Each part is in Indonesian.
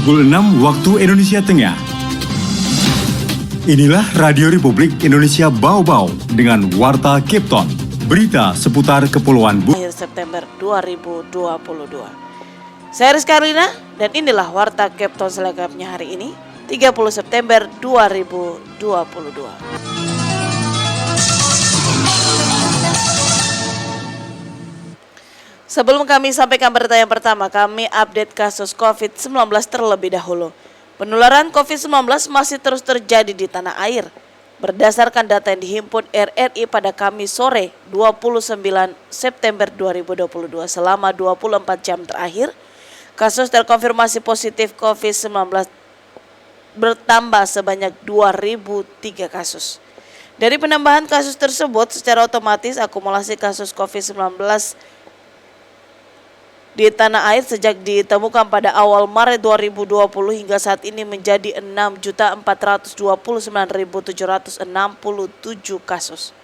pukul 6 waktu Indonesia Tengah. Inilah Radio Republik Indonesia Bau-Bau dengan Warta Cape Town. Berita seputar Kepulauan akhir September 2022. Saya Rizka Rina dan inilah Warta Cape Town selengkapnya hari ini, 30 September 2022. Sebelum kami sampaikan berita yang pertama, kami update kasus COVID-19 terlebih dahulu. Penularan COVID-19 masih terus terjadi di tanah air. Berdasarkan data yang dihimpun RRI pada Kamis sore 29 September 2022 selama 24 jam terakhir, kasus terkonfirmasi positif COVID-19 bertambah sebanyak 2.003 kasus. Dari penambahan kasus tersebut, secara otomatis akumulasi kasus COVID-19 di tanah air sejak ditemukan pada awal Maret 2020 hingga saat ini menjadi 6.429.767 kasus.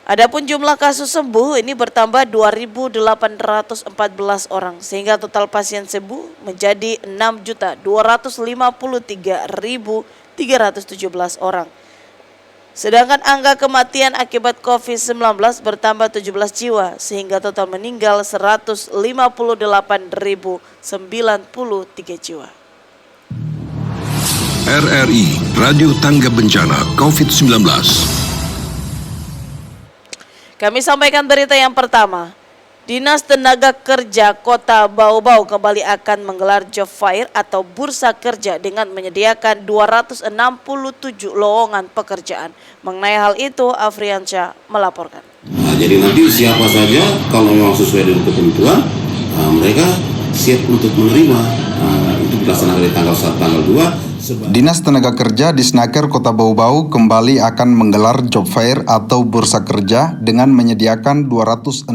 Adapun jumlah kasus sembuh ini bertambah 2.814 orang sehingga total pasien sembuh menjadi 6.253.317 orang. Sedangkan angka kematian akibat COVID-19 bertambah 17 jiwa sehingga total meninggal 158.093 jiwa. RRI Radio Tangga Bencana COVID-19. Kami sampaikan berita yang pertama. Dinas Tenaga Kerja Kota Bau-Bau kembali akan menggelar job fair atau bursa kerja dengan menyediakan 267 lowongan pekerjaan. Mengenai hal itu, Afriansyah melaporkan. Jadi nanti siapa saja kalau memang sesuai dengan ketentuan, mereka siap untuk menerima. Itu dilaksanakan di tanggal 1, tanggal 2. Dinas Tenaga Kerja Disnaker Kota Bau-Bau kembali akan menggelar job fair atau bursa kerja dengan menyediakan 267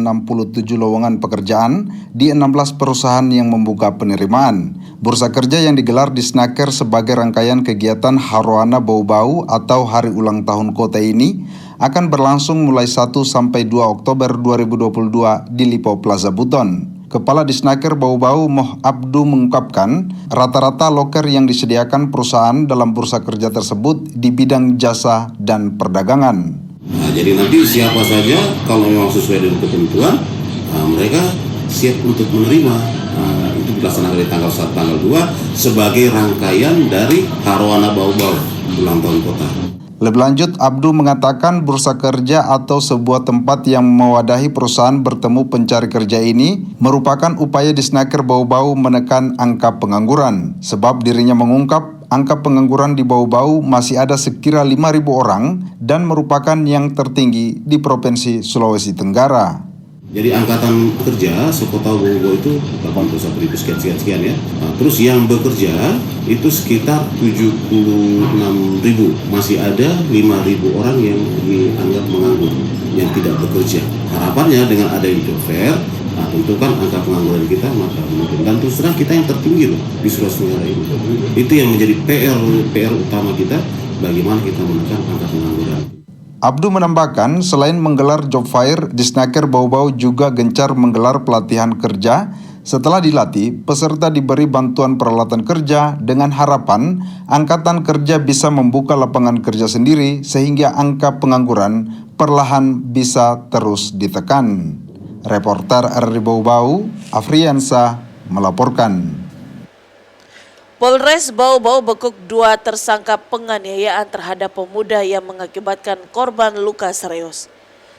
lowongan pekerjaan di 16 perusahaan yang membuka penerimaan. Bursa kerja yang digelar Disnaker sebagai rangkaian kegiatan Haroana Bau-Bau atau Hari Ulang Tahun Kota ini akan berlangsung mulai 1 sampai 2 Oktober 2022 di Lipo Plaza Buton. Kepala Disnaker Bau-Bau Moh Abdu mengungkapkan rata-rata loker yang disediakan perusahaan dalam bursa kerja tersebut di bidang jasa dan perdagangan. Jadi nanti siapa saja kalau memang sesuai dengan ketentuan, mereka siap untuk menerima. Itu dilaksanakan di tanggal 1, tanggal 2 sebagai rangkaian dari Haroana Bau-Bau Ulang Tahun Kota. Lebih lanjut, Abdu mengatakan bursa kerja atau sebuah tempat yang mewadahi perusahaan bertemu pencari kerja ini merupakan upaya Disnaker Bau-Bau menekan angka pengangguran. Sebab dirinya mengungkap angka pengangguran di Bau-Bau masih ada sekira 5.000 orang dan merupakan yang tertinggi di Provinsi Sulawesi Tenggara. Jadi angkatan kerja sekota Bau-Bau itu 81.000 sekian ya. Terus yang bekerja itu sekitar 76.000. Masih ada 5.000 orang yang dianggap menganggur, yang tidak bekerja. Harapannya dengan adanya job fair, tentu kan angka pengangguran kita maka menurun. Dan terus terang kita yang tertinggi loh di Sulawesi Tenggara ini. Itu yang menjadi PR utama kita, bagaimana kita menekan angka pengangguran. Abdu menambahkan, selain menggelar job fair, Disnaker Bau-Bau juga gencar menggelar pelatihan kerja. Setelah dilatih, peserta diberi bantuan peralatan kerja dengan harapan angkatan kerja bisa membuka lapangan kerja sendiri sehingga angka pengangguran perlahan bisa terus ditekan. Reporter RRI Bau-Bau, Afriansyah melaporkan. Polres Bau-Bau bekuk 2 tersangka penganiayaan terhadap pemuda yang mengakibatkan korban luka serius.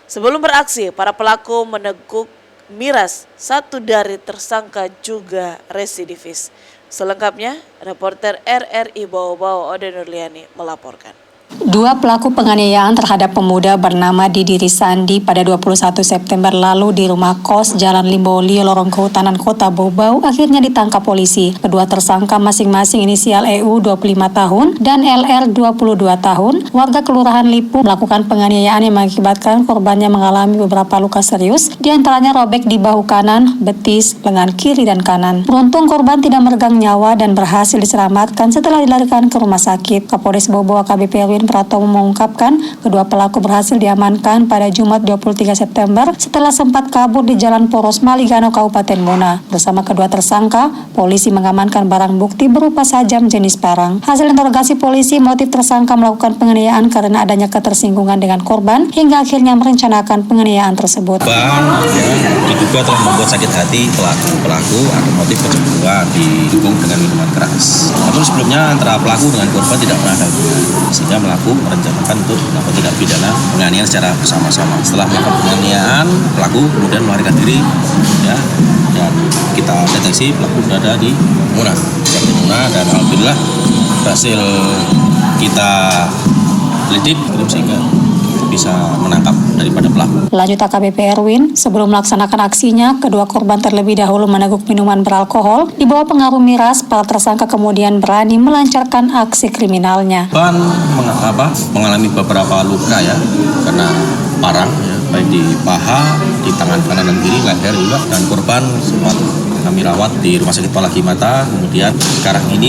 Sebelum beraksi, para pelaku meneguk miras 1 dari tersangka juga residivis. Selengkapnya, reporter RRI Bau-Bau Ode Nurliani melaporkan. 2 pelaku penganiayaan terhadap pemuda bernama Didi Risandi pada 21 September lalu di rumah kos Jalan Limboli, Lorong Kehutanan Kota Bau-Bau akhirnya ditangkap polisi. Kedua tersangka masing-masing inisial EU 25 tahun dan LR 22 tahun, warga Kelurahan Lipu, melakukan penganiayaan yang mengakibatkan korbannya mengalami beberapa luka serius, diantaranya robek di bahu kanan, betis, lengan kiri dan kanan. Beruntung korban tidak meregang nyawa dan berhasil diselamatkan setelah dilarikan ke rumah sakit. Kapolres Bau-Bau AKBP Erwin Irwin Pratomo mengungkapkan kedua pelaku berhasil diamankan pada Jumat 23 September setelah sempat kabur di Jalan Poros Maligano, Kabupaten Muna. Bersama kedua tersangka, polisi mengamankan barang bukti berupa sajam jenis parang. Hasil interogasi polisi, motif tersangka melakukan penganiayaan karena adanya ketersinggungan dengan korban hingga akhirnya merencanakan penganiayaan tersebut. Diduga telah membuat sakit hati pelaku ada motif kecemburuan didukung dengan minuman keras. Namun sebelumnya antara pelaku dengan korban tidak pernah ada hubungan, sehingga pelaku merencanakan untuk melakukan tindak pidana penganiayaan secara bersama-sama. Setelah melakukan penganiayaan, pelaku kemudian melarikan diri, dan kita deteksi pelaku berada di Muna, dan alhamdulillah berhasil kita lidik sehingga bisa menangkap daripada pelaku. Lanjut AKBP Irwin, sebelum melaksanakan aksinya, kedua korban terlebih dahulu meneguk minuman beralkohol. Di bawah pengaruh miras, para tersangka kemudian berani melancarkan aksi kriminalnya. Korban mengalami beberapa luka karena parang, baik di paha, di tangan kanan dan kiri, leher juga, dan korban sempat kami rawat di Rumah Sakit Palagi Mata. Kemudian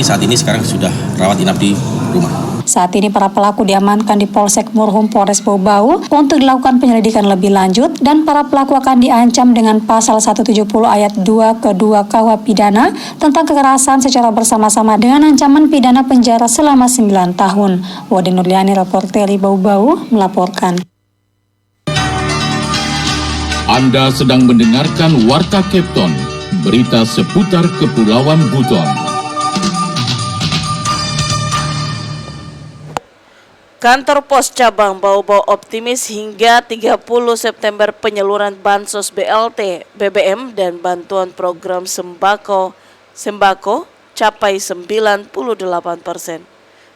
saat ini sudah rawat inap di rumah. Saat ini para pelaku diamankan di Polsek Murhum Polres Bau Bau untuk dilakukan penyelidikan lebih lanjut, dan para pelaku akan diancam dengan pasal 170 ayat 2 ke-2 KUH pidana tentang kekerasan secara bersama-sama dengan ancaman pidana penjara selama 9 tahun. Wadi Nurliani, reporter Bau Bau, melaporkan. Anda sedang mendengarkan Warta Kepton, berita seputar Kepulauan Buton. Kantor Pos Cabang Bau Bau optimis hingga 30 September penyaluran bansos BLT, BBM, dan bantuan program sembako capai 98%.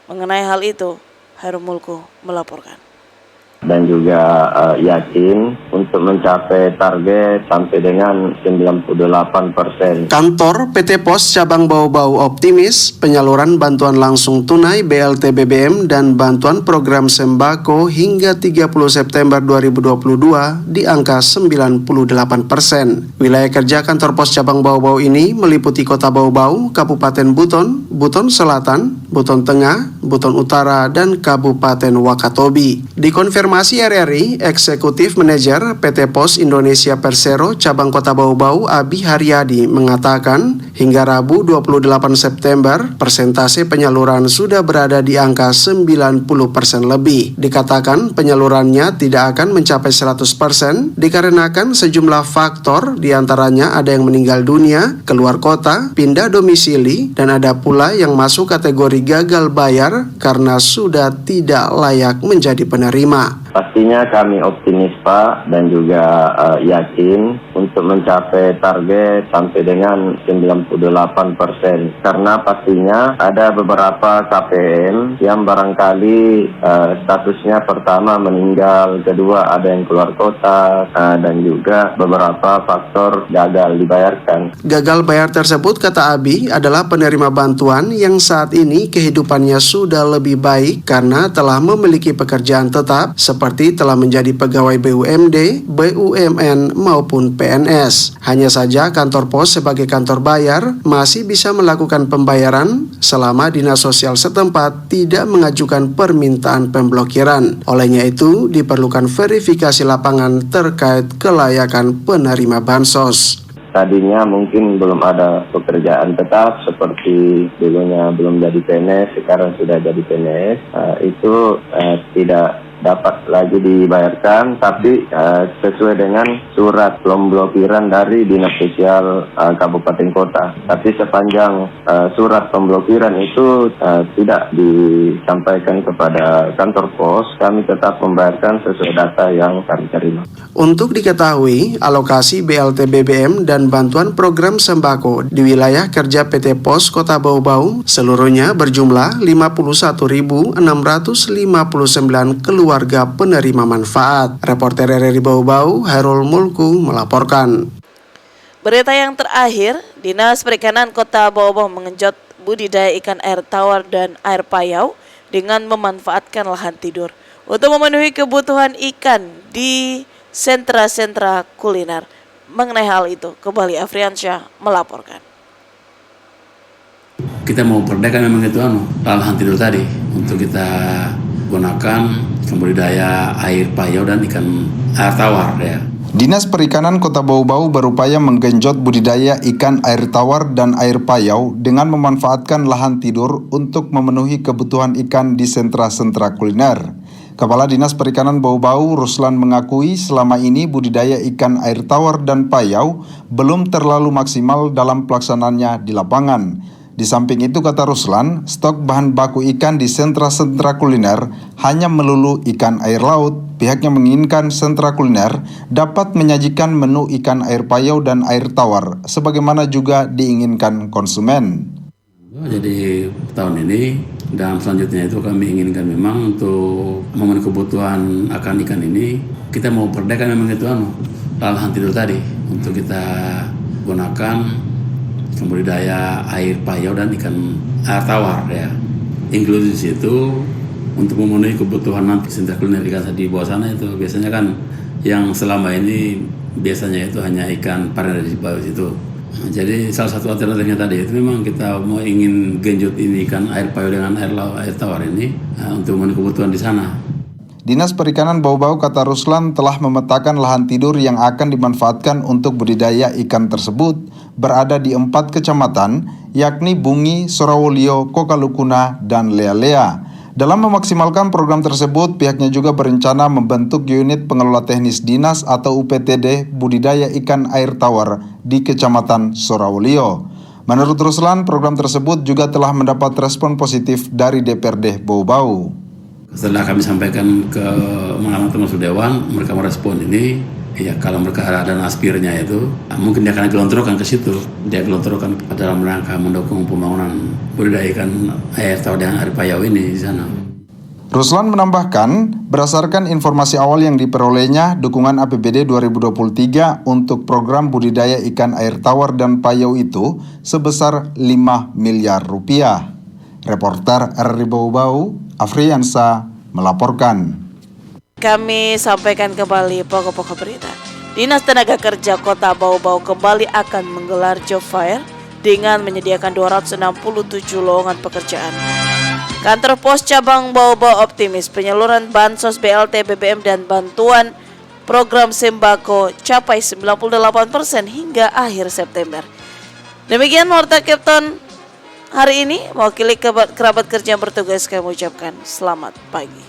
Mengenai hal itu, Hairul Mulku melaporkan. Dan juga yakin untuk mencapai target sampai dengan 98%. Kantor PT Pos Cabang Bau Bau optimis penyaluran bantuan langsung tunai BLT BBM dan bantuan program sembako hingga 30 September 2022 di angka 98%. Wilayah kerja Kantor Pos Cabang Bau Bau ini meliputi Kota Bau Bau, Kabupaten Buton, Buton Selatan, Buton Tengah, Buton Utara, dan Kabupaten Wakatobi. Dikonfirmasi RRI, Eksekutif Manajer PT Pos Indonesia Persero Cabang Kota Bau Bau Abi Haryadi mengatakan hingga Rabu 28 September persentase penyaluran sudah berada di angka 90% lebih. Dikatakan penyalurannya tidak akan mencapai 100% dikarenakan sejumlah faktor, diantaranya ada yang meninggal dunia, keluar kota, pindah domisili, dan ada pula yang masuk kategori gagal bayar karena sudah tidak layak menjadi penerima. Pastinya kami optimis Pak, dan juga yakin untuk mencapai target sampai dengan 98%. Karena pastinya ada beberapa KPM yang barangkali statusnya pertama meninggal, kedua ada yang keluar kota, dan juga beberapa faktor gagal dibayarkan. Gagal bayar tersebut, kata Abi, adalah penerima bantuan yang saat ini kehidupannya sudah lebih baik karena telah memiliki pekerjaan tetap seperti telah menjadi pegawai BUMD, BUMN maupun PNS. Hanya saja kantor pos sebagai kantor bayar masih bisa melakukan pembayaran selama dinas sosial setempat tidak mengajukan permintaan pemblokiran. Olehnya itu diperlukan verifikasi lapangan terkait kelayakan penerima bansos. Tadinya mungkin belum ada pekerjaan tetap seperti dulunya belum jadi PNS, sekarang sudah jadi PNS, itu tidak dapat lagi dibayarkan, tapi sesuai dengan surat pemblokiran dari Dinas Sosial Kabupaten Kota. Tapi sepanjang surat pemblokiran itu tidak disampaikan kepada kantor pos, kami tetap membayarkan sesuai data yang kami terima. Untuk diketahui, alokasi BLT BBM dan bantuan program sembako di wilayah kerja PT Pos Kota Bau Bau seluruhnya berjumlah 51.659 keluarga penerima manfaat. Reporter RRI Bau Bau, Hairul Mulku melaporkan. Berita yang terakhir, Dinas Perikanan Kota Bau Bau mengenjot budidaya ikan air tawar dan air payau dengan memanfaatkan lahan tidur untuk memenuhi kebutuhan ikan di sentra-sentra kuliner. Mengenai hal itu, kembali Afriansyah melaporkan. Kita mau perdagang memang itu lahan tidur tadi untuk kita gunakan budidaya air payau dan ikan air tawar ya. Dinas Perikanan Kota Bau-Bau berupaya menggenjot budidaya ikan air tawar dan air payau dengan memanfaatkan lahan tidur untuk memenuhi kebutuhan ikan di sentra-sentra kuliner. Kepala Dinas Perikanan Bau-Bau, Ruslan, mengakui selama ini budidaya ikan air tawar dan payau belum terlalu maksimal dalam pelaksanaannya di lapangan. Di samping itu, kata Ruslan, stok bahan baku ikan di sentra-sentra kuliner hanya melulu ikan air laut. Pihaknya menginginkan sentra kuliner dapat menyajikan menu ikan air payau dan air tawar, sebagaimana juga diinginkan konsumen. Jadi tahun ini dan selanjutnya itu kami inginkan memang untuk memenuhi kebutuhan akan ikan ini, kita mau perdayakan memang itu lahan tidur tadi untuk kita gunakan budidaya air payau dan ikan air tawar ya. Inklusi situ untuk memenuhi kebutuhan nanti sentra kuliner ikan di bawah sana itu biasanya kan yang selama ini biasanya itu hanya ikan pari di bawah situ. Nah, jadi salah satu alternatifnya tadi itu memang kita mau ingin genjot ini ikan air payau dengan air tawar ini untuk memenuhi kebutuhan di sana. Dinas Perikanan Bau-Bau, kata Ruslan, telah memetakan lahan tidur yang akan dimanfaatkan untuk budidaya ikan tersebut berada di 4 kecamatan, yakni Bungi, Sorawolio, Kokalukuna, dan Lea-Lea. Dalam memaksimalkan program tersebut, pihaknya juga berencana membentuk unit pengelola teknis dinas atau UPTD budidaya ikan air tawar di Kecamatan Sorawolio. Menurut Ruslan, program tersebut juga telah mendapat respon positif dari DPRD Bau-Bau. Setelah kami sampaikan ke termasuk Dewan, mereka merespon ini. Ya, kalau mereka ada aspirnya itu, mungkin dia akan gelontorkan ke situ. Dia gelontorkan dalam rangka mendukung pembangunan budidaya ikan air tawar dan air payau ini di sana. Ruslan menambahkan, berdasarkan informasi awal yang diperolehnya, dukungan APBD 2023 untuk program budidaya ikan air tawar dan payau itu sebesar 5 miliar rupiah. Reporter RRI Bau-Bau, Afriansa, melaporkan. Kami sampaikan kembali pokok-pokok berita. Dinas Tenaga Kerja Kota Bau-Bau kembali akan menggelar job fair dengan menyediakan 267 lowongan pekerjaan. Kantor Pos Cabang Bau-Bau optimis penyaluran bansos BLT BBM dan bantuan program sembako capai 98% hingga akhir September. Demikian Warta Kepton hari ini. Mewakili kerabat kerja yang bertugas, kami ucapkan selamat pagi.